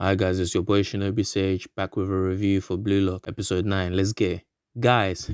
Hi guys, it's your boy Shinobi Sage back with a review for Blue Lock episode 9. Let's get it. Guys,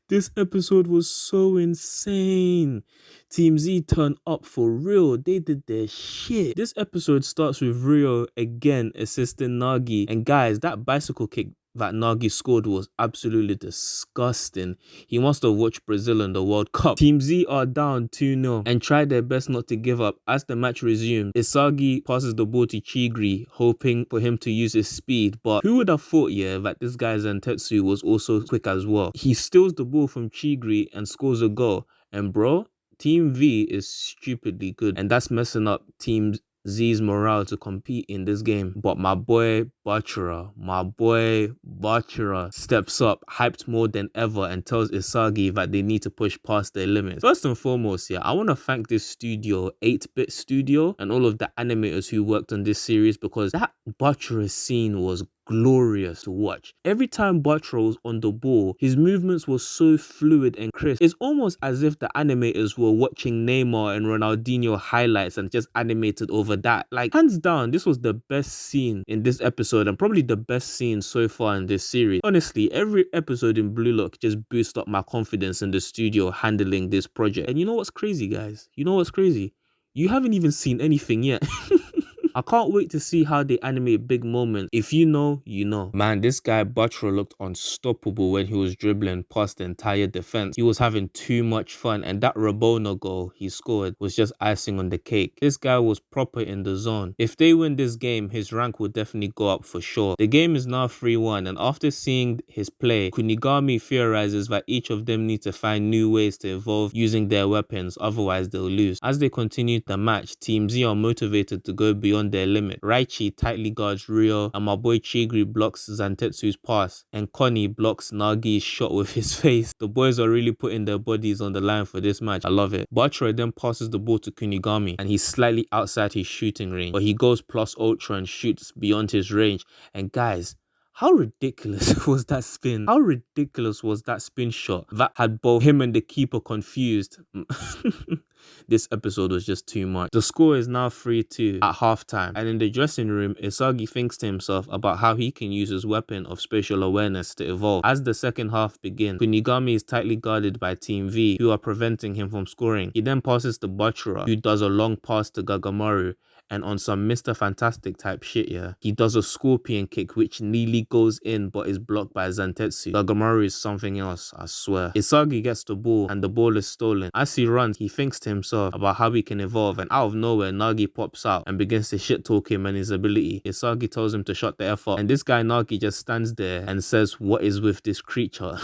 this episode was so insane. Team Z turned up for real. They did their shit. This episode starts with Rio again assisting Nagi. And guys, that bicycle kick that Nagi scored was absolutely disgusting. He must have watched Brazil in the World Cup. Team Z are down 2-0 and try their best not to give up. As the match resumes, Isagi passes the ball to Chigri, hoping for him to use his speed. But who would have thought, that this guy Zantetsu was also quick as well. He steals the ball from Chigri and scores a goal. And bro, Team V is stupidly good. And that's messing up Team Z's morale to compete in this game. But my boy Bachira steps up, hyped more than ever, and tells Isagi that they need to push past their limits. First and foremost, I want to thank this studio, 8-Bit Studio, and all of the animators who worked on this series, because that Bachira scene was glorious to watch. Every time Bachira was on the ball, his movements were so fluid and crisp. It's almost as if the animators were watching Neymar and Ronaldinho highlights and just animated over that. Like, hands down, this was the best scene in this episode and probably the best scene so far in this series. Honestly, every episode in Blue Lock just boosted up my confidence in the studio handling this project. And you know what's crazy, guys? You know what's crazy? You haven't even seen anything yet. I can't wait to see how they animate big moments. If you know, you know. Man, this guy Butcher looked unstoppable when he was dribbling past the entire defense. He was having too much fun, and that Rabona goal he scored was just icing on the cake. This guy was proper in the zone. If they win this game, his rank will definitely go up for sure. The game is now 3-1, and after seeing his play, Kunigami theorizes that each of them need to find new ways to evolve using their weapons, otherwise they'll lose. As they continue the match, Team Z are motivated to go beyond their limit. Raichi tightly guards Rio, and my boy Chigri blocks Zantetsu's pass, and Connie blocks Nagi's shot with his face. The boys are really putting their bodies on the line for this match. I love it. Bachira then passes the ball to Kunigami, and he's slightly outside his shooting range, but he goes plus ultra and shoots beyond his range. And guys, how ridiculous was that spin? How ridiculous was that spin shot that had both him and the keeper confused? This episode was just too much. The score is now 3-2 at halftime, and in the dressing room, Isagi thinks to himself about how he can use his weapon of spatial awareness to evolve. As the second half begins, Kunigami is tightly guarded by Team V, who are preventing him from scoring. He then passes to Bachira, who does a long pass to Gagamaru, and on some Mr. Fantastic type shit, he does a scorpion kick which nearly goes in but is blocked by Zantetsu. Gagamaru is something else, I swear. Isagi gets the ball and the ball is stolen. As he runs, he thinks to himself about how he can evolve, and out of nowhere, Nagi pops out and begins to shit talk him and his ability. Isagi tells him to shut the F up, and this guy Nagi just stands there and says, "What is with this creature?"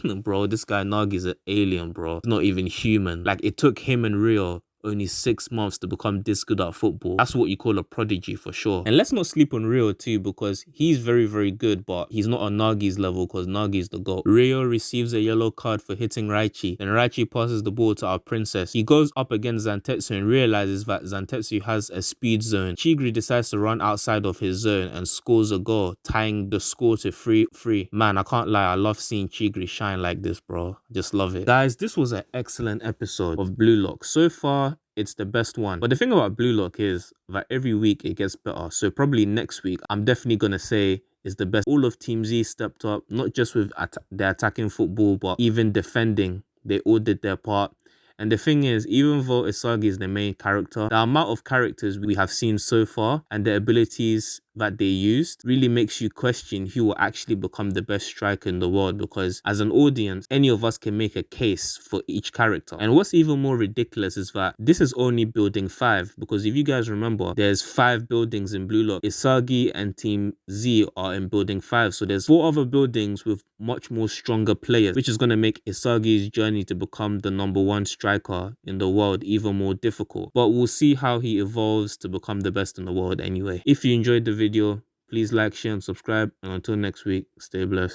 Bro, this guy Nagi is an alien, bro. He's not even human. Like, it took him and Rio only 6 months to become this good at football. That's what you call a prodigy for sure. And let's not sleep on Rio too, because he's very, very good, but he's not on Nagi's level because Nagi's the GOAT. Rio receives a yellow card for hitting Raichi. Then Raichi passes the ball to our princess. He goes up against Zantetsu and realizes that Zantetsu has a speed zone. Chigri decides to run outside of his zone and scores a goal, tying the score to 3-3. Man, I can't lie, I love seeing Chigri shine like this, bro. Just love it. Guys, this was an excellent episode of Blue Lock. So far, it's the best one. But the thing about Blue Lock is that every week it gets better. So probably next week, I'm definitely going to say is the best. All of Team Z stepped up, not just with their attacking football, but even defending. They all did their part. And the thing is, even though Isagi is the main character, the amount of characters we have seen so far and the abilities that they used really makes you question who will actually become the best striker in the world, because as an audience, any of us can make a case for each character. And what's even more ridiculous is that this is only building 5, because if you guys remember, there's 5 buildings in Blue Lock. Isagi and Team Z are in building 5, so there's 4 other buildings with much more stronger players, which is going to make Isagi's journey to become the #1 striker in the world even more difficult. But we'll see how he evolves to become the best in the world anyway. If you enjoyed the video, please like, share and subscribe, and until next week, stay blessed.